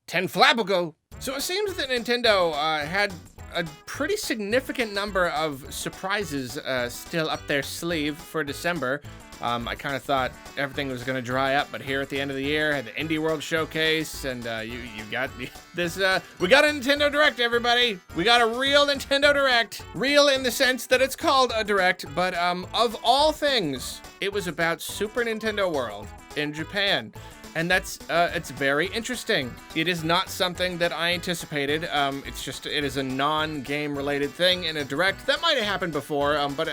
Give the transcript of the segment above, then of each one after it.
10 flap ago. So it seems that Nintendo had a pretty significant number of surprises still up their sleeve for December. I kind of thought everything was going to dry up, but here at the end of the year, had the Indie World Showcase, and you got this, we got a Nintendo Direct, everybody! We got a real Nintendo Direct! Real in the sense that it's called a Direct, but of all things, it was about Super Nintendo World in Japan. And that's, it's very interesting. It is not something that I anticipated. It is a non-game related thing in a Direct. That might have happened before, but,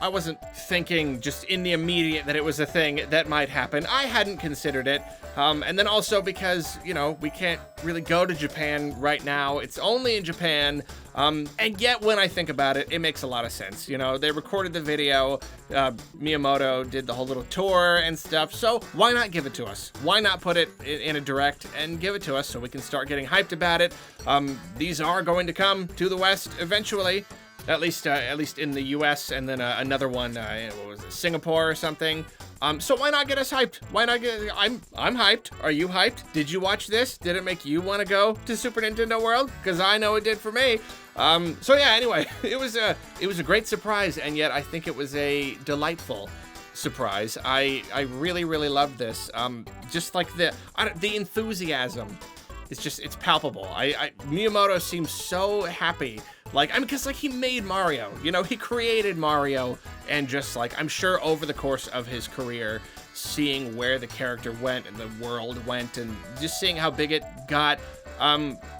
I wasn't thinking just in the immediate that it was a thing that might happen. I hadn't considered it. And then also because, we can't really go to Japan right now. It's only in Japan. And yet when I think about it, it makes a lot of sense. They recorded the video, Miyamoto did the whole little tour and stuff, so why not give it to us? Why not put it in a Direct and give it to us so we can start getting hyped about it? These are going to come to the West eventually, at least in the US, and then another one, what was it, Singapore or something. So why not get us hyped? Why not I'm hyped. Are you hyped? Did you watch this? Did it make you want to go to Super Nintendo World? Because I know it did for me. So yeah, anyway, it was a great surprise, and yet I think it was a delightful surprise. I really, really loved this. Just like the enthusiasm. It's palpable. Miyamoto seems so happy. Because he made Mario, he created Mario, and just I'm sure over the course of his career, seeing where the character went and the world went, and just seeing how big it got,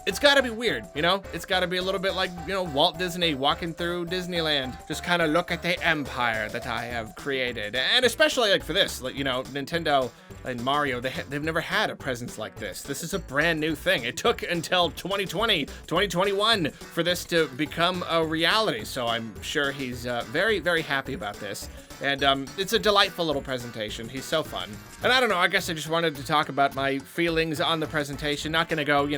it's gotta be weird, It's gotta be a little bit like, Walt Disney walking through Disneyland, just kind of look at the empire that I have created. And especially for this, Nintendo and Mario, they've never had a presence like this. This is a brand new thing. It took until 2020, 2021 for this to become a reality. So I'm sure he's very, very happy about this. And it's a delightful little presentation. He's so fun. And I don't know, I guess I just wanted to talk about my feelings on the presentation. Not gonna go,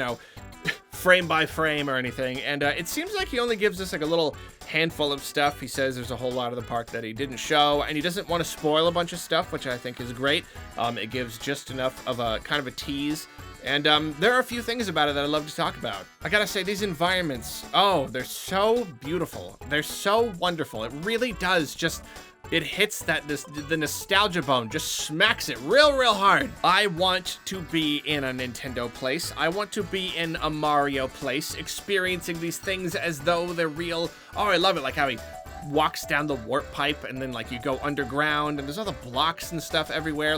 frame by frame or anything. And it seems like he only gives us a little handful of stuff. He says there's a whole lot of the park that he didn't show, and he doesn't want to spoil a bunch of stuff, which I think is great. It gives just enough of a kind of a tease. And there are a few things about it that I love to talk about. I gotta say, these environments, they're so beautiful. They're so wonderful. It really does just... It hits the nostalgia bone, just smacks it real hard. I want to be in a Nintendo place. I want to be in a Mario place, experiencing these things as though they're real. Oh, I love it, like how he walks down the warp pipe and then you go underground and there's all the blocks and stuff everywhere.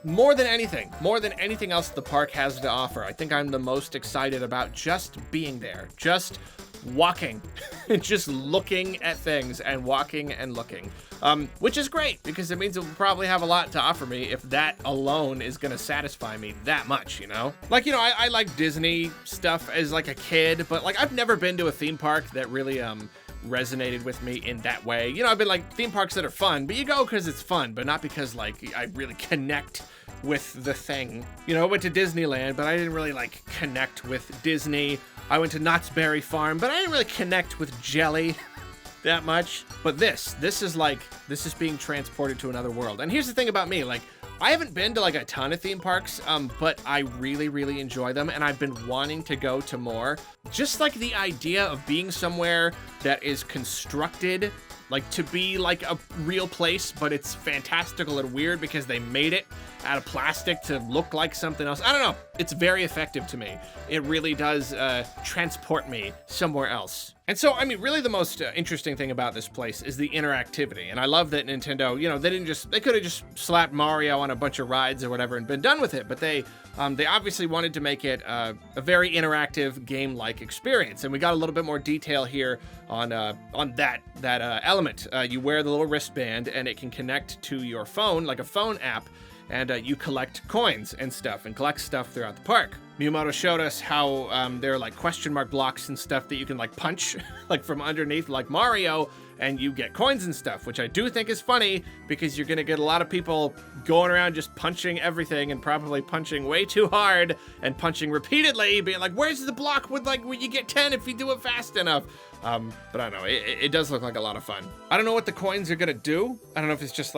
More than anything else the park has to offer, I think I'm the most excited about just being there, just walking, just looking at things and walking and looking, which is great because it means it will probably have a lot to offer me if that alone is gonna satisfy me that much, I like Disney stuff as a kid, but I've never been to a theme park that really resonated with me in that way. I've been theme parks that are fun, but you go because it's fun, but not because I really connect with the thing. I went to Disneyland, but I didn't really connect with Disney. I went to Knott's Berry Farm, but I didn't really connect with jelly that much. But this is being transported to another world. And here's the thing about me, I haven't been to a ton of theme parks, but I really, really enjoy them, and I've been wanting to go to more. Just the idea of being somewhere that is constructed to be a real place, but it's fantastical and weird because they made it out of plastic to look like something else. I don't know. It's very effective to me. It really does transport me somewhere else. And so, really the most interesting thing about this place is the interactivity. And I love that Nintendo, they could have just slapped Mario on a bunch of rides or whatever and been done with it. But they obviously wanted to make it a very interactive game-like experience. And we got a little bit more detail here on that element. You wear the little wristband and it can connect to your phone, like a phone app, and you collect coins and stuff and collect stuff throughout the park. Miyamoto showed us how there are question mark blocks and stuff that you can punch from underneath like Mario, and you get coins and stuff, which I do think is funny because you're gonna get a lot of people going around just punching everything and probably punching way too hard and punching repeatedly, being where's the block with where you get 10 if you do it fast enough? But I don't know, it does look like a lot of fun. I don't know what the coins are gonna do. I don't know if it's just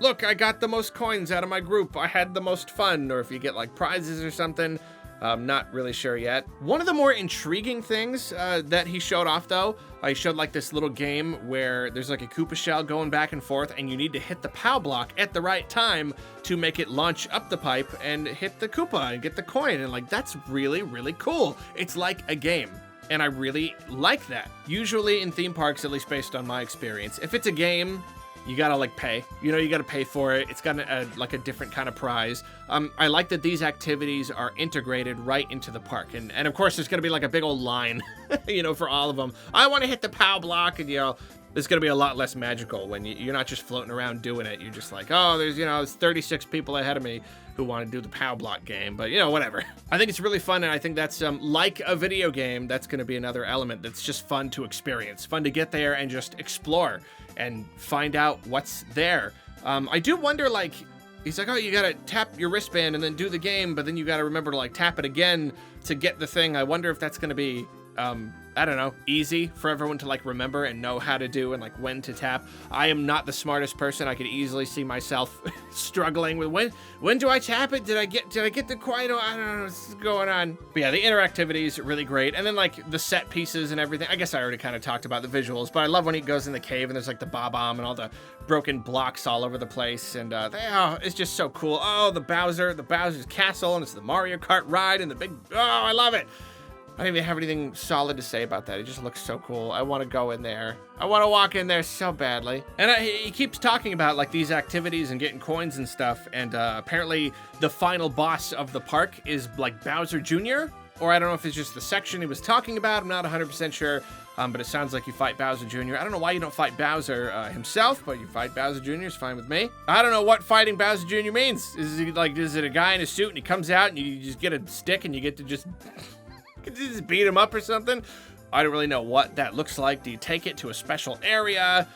look, I got the most coins out of my group. I had the most fun. Or if you get like prizes or something. Not really sure yet. One of the more intriguing things that he showed off, though, he showed like this little game where there's like a Koopa shell going back and forth, and you need to hit the POW block at the right time to make it launch up the pipe and hit the Koopa and get the coin. And like, that's really, really cool. It's like a game. And I really like that. Usually in theme parks, at least based on my experience, if it's a game, you gotta like pay, you know, you gotta pay for it. It's got like a different kind of prize. I like that these activities are integrated right into the park. And of course there's gonna be like a big old line, you know, for all of them. I wanna hit the POW block, and you know, it's gonna be a lot less magical when you're not just floating around doing it. You're just like, oh, there's 36 people ahead of me who want to do the POW block game, but you know, whatever. I think it's really fun, and I think that's like a video game, that's gonna be another element that's just fun to experience, fun to get there and just explore and find out what's there. I do wonder, like, he's like, oh, you gotta tap your wristband and then do the game, but then you gotta remember to like tap it again to get the thing. I wonder if that's gonna be, I don't know, easy for everyone to like remember and know how to do and like when to tap. I am not the smartest person. I could easily see myself struggling with when do I tap it? Did I get the coin? I don't know what's going on. But yeah, the interactivity is really great. And then like the set pieces and everything. I guess I already kind of talked about the visuals, but I love when he goes in the cave and there's like the bomb and all the broken blocks all over the place. And it's just so cool. Oh, the Bowser's castle, and it's the Mario Kart ride and the big, oh, I love it. I don't even have anything solid to say about that. It just looks so cool. I want to go in there. I want to walk in there so badly. And he keeps talking about like these activities and getting coins and stuff. And apparently the final boss of the park is like Bowser Jr. Or I don't know if it's just the section he was talking about. I'm not 100% sure. But it sounds like you fight Bowser Jr. I don't know why you don't fight Bowser himself, but you fight Bowser Jr. It's fine with me. I don't know what fighting Bowser Jr. means. Is it a guy in a suit and he comes out and you just get a stick and you get to just... just beat him up or something? I don't really know what that looks like. Do you take it to a special area?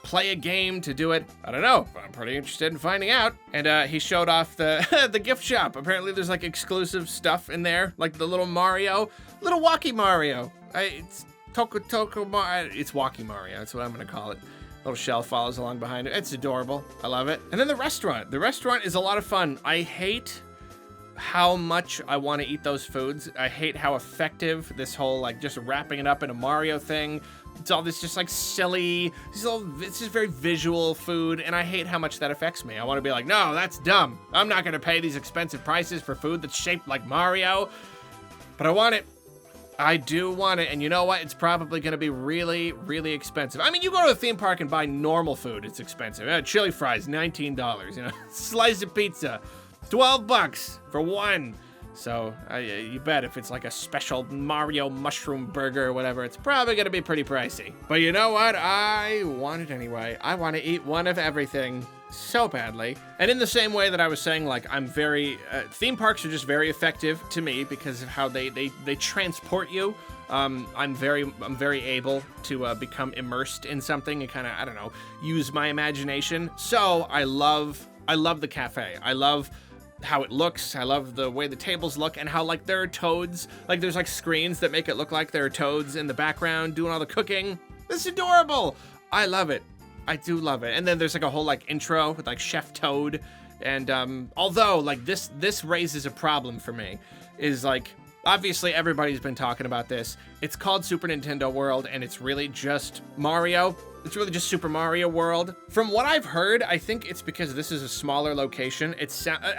Play a game to do it? I don't know. I'm pretty interested in finding out. And he showed off the the gift shop. Apparently there's like exclusive stuff in there, like the little walkie Mario. It's it's walkie Mario. That's what I'm gonna call it. Little shell follows along behind it. It's adorable. I love it. And then the restaurant. The restaurant is a lot of fun. I hate how much I want to eat those foods. I hate how effective this whole like just wrapping it up in a Mario thing. It's all this just like silly, it's just very visual food, and I hate how much that affects me. I want to be like, no, that's dumb. I'm not gonna pay these expensive prices for food that's shaped like Mario, but I want it. I do want it, and you know what? It's probably gonna be really, really expensive. I mean, you go to a theme park and buy normal food, it's expensive. Chili fries, $19, you know, slice of pizza, $12 for one. So you bet if it's like a special Mario mushroom burger or whatever, it's probably gonna be pretty pricey. But you know what? I want it anyway. I want to eat one of everything so badly. And in the same way that I was saying, like, I'm very, theme parks are just very effective to me because of how they transport you. I'm very able to become immersed in something and kind of, I don't know, use my imagination. So I love the cafe. I love how it looks. I love the way the tables look and how like there are toads. Like there's like screens that make it look like there are toads in the background doing all the cooking. This is adorable. I love it. I do love it. And then there's like a whole like intro with like Chef Toad. And although like this raises a problem for me, is like, obviously everybody's been talking about this. It's called Super Nintendo World and it's really just Mario. It's really just Super Mario World. From what I've heard, I think it's because this is a smaller location.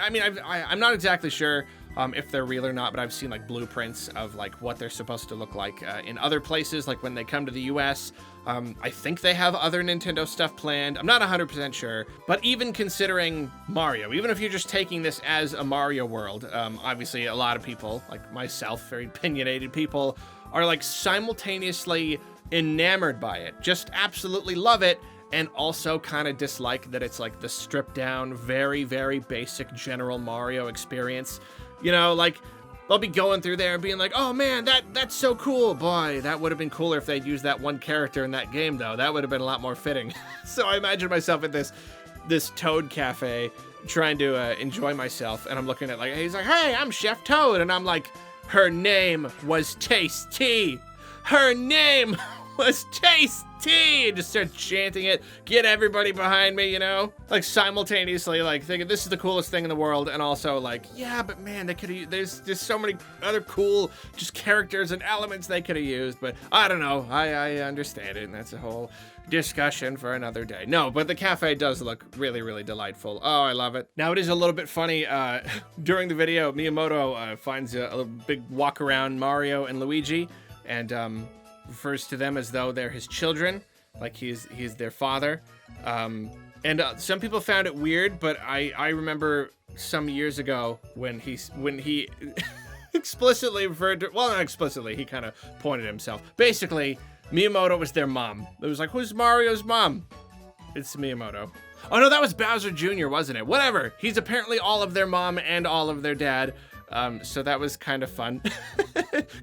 I mean, I'm not exactly sure if they're real or not, but I've seen like blueprints of like what they're supposed to look like in other places, like when they come to the US. I think they have other Nintendo stuff planned. I'm not 100% sure, but even considering Mario, even if you're just taking this as a Mario World, obviously a lot of people, like myself, very opinionated people, are like simultaneously enamored by it, just absolutely love it, and also kind of dislike that it's like the stripped down, very, very basic general Mario experience. You know, like, they'll be going through there and being like, oh man, that's so cool. Boy, that would have been cooler if they'd used that one character in that game, though. That would have been a lot more fitting. So I imagine myself at this Toad Cafe trying to enjoy myself, and I'm looking at like, he's like, hey, I'm Chef Toad, and I'm like, her name was Tasty. Her name was Tasty. tea, and just start chanting it, get everybody behind me, you know? Like simultaneously, like thinking this is the coolest thing in the world, and also like, yeah, but man, they could have, there's just so many other cool just characters and elements they could have used, but I don't know, I understand it, and that's a whole discussion for another day. No, but the cafe does look really, really delightful. Oh, I love it. Now, it is a little bit funny. During the video, Miyamoto finds a big walk around Mario and Luigi and refers to them as though they're his children, like he's their father. And some people found it weird, but I remember some years ago when he explicitly referred to, well, not explicitly, he kind of pointed himself. Basically, Miyamoto was their mom. It was like, who's Mario's mom? It's Miyamoto. Oh no, that was Bowser Jr., wasn't it? Whatever. He's apparently all of their mom and all of their dad. So that was kind of fun.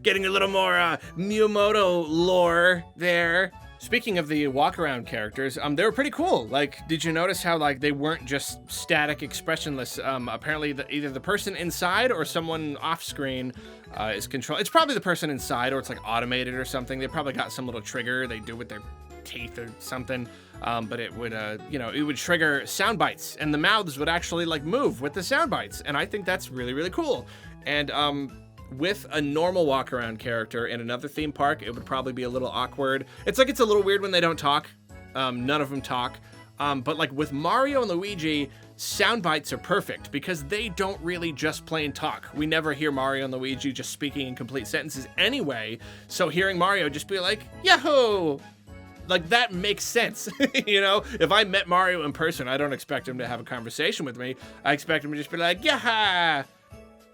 Getting a little more Miyamoto lore there. Speaking of the walk-around characters, they were pretty cool. Like, did you notice how like they weren't just static, expressionless? Apparently, either the person inside or someone off-screen is control. It's probably the person inside, or it's like automated or something. They probably got some little trigger they do with their teeth or something. But it would, it would trigger sound bites, and the mouths would actually like move with the sound bites. And I think that's really, really cool. And with a normal walk-around character in another theme park, it would probably be a little awkward. It's like it's a little weird when they don't talk. None of them talk. But like with Mario and Luigi, sound bites are perfect because they don't really just plain talk. We never hear Mario and Luigi just speaking in complete sentences anyway. So hearing Mario just be like, Yahoo! Like, that makes sense, you know? If I met Mario in person, I don't expect him to have a conversation with me. I expect him to just be like, yeah,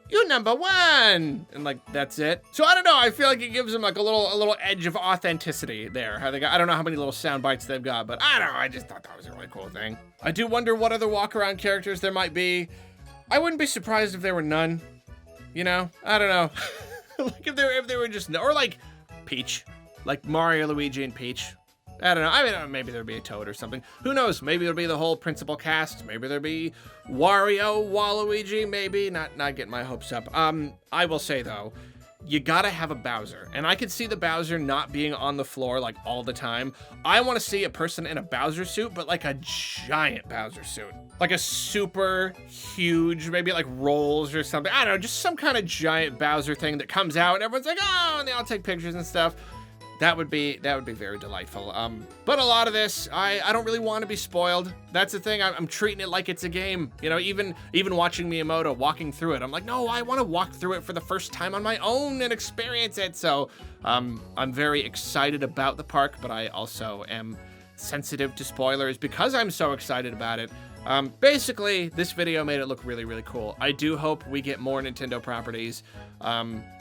you number one, and like, that's it. So I don't know, I feel like it gives them like a little edge of authenticity there. How they got, I don't know how many little sound bites they've got, but I don't know, I just thought that was a really cool thing. I do wonder what other walk-around characters there might be. I wouldn't be surprised if there were none, you know? I don't know. Like if there were just, or like Peach, like Mario, Luigi, and Peach. I don't know. I mean, maybe there'll be a Toad or something. Who knows? Maybe it'll be the whole principal cast. Maybe there'll be Wario, Waluigi, maybe. Not getting my hopes up. I will say, though, you gotta have a Bowser. And I could see the Bowser not being on the floor, like, all the time. I want to see a person in a Bowser suit, but, like, a giant Bowser suit. Like a super huge, maybe, like, rolls or something. I don't know, just some kind of giant Bowser thing that comes out, and everyone's like, oh, and they all take pictures and stuff. That would be very delightful. But a lot of this, I don't really want to be spoiled. That's the thing. I'm treating it like it's a game. You know, even watching Miyamoto walking through it, I'm like, no, I want to walk through it for the first time on my own and experience it. So I'm very excited about the park, but I also am sensitive to spoilers because I'm so excited about it. Basically, this video made it look really, really cool. I do hope we get more Nintendo properties.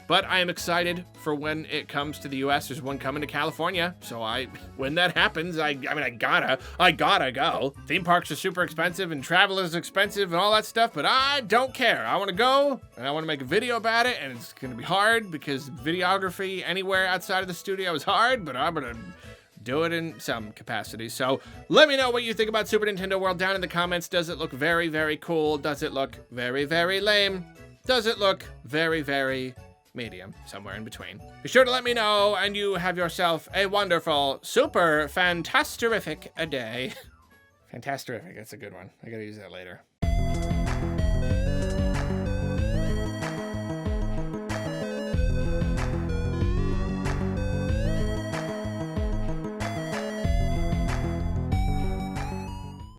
But I am excited for when it comes to the US. There's one coming to California, so when that happens, I gotta go. Theme parks are super expensive and travel is expensive and all that stuff, but I don't care. I want to go and I want to make a video about it, and it's gonna be hard because videography anywhere outside of the studio is hard, but I'm gonna do it in some capacity. So let me know what you think about Super Nintendo World down in the comments. Does it look very, very cool? Does it look very, very lame? Does it look very, very medium? Somewhere in between. Be sure to let me know, and you have yourself a wonderful, super fantasterific a day. Fantasterific, that's a good one. I gotta use that later.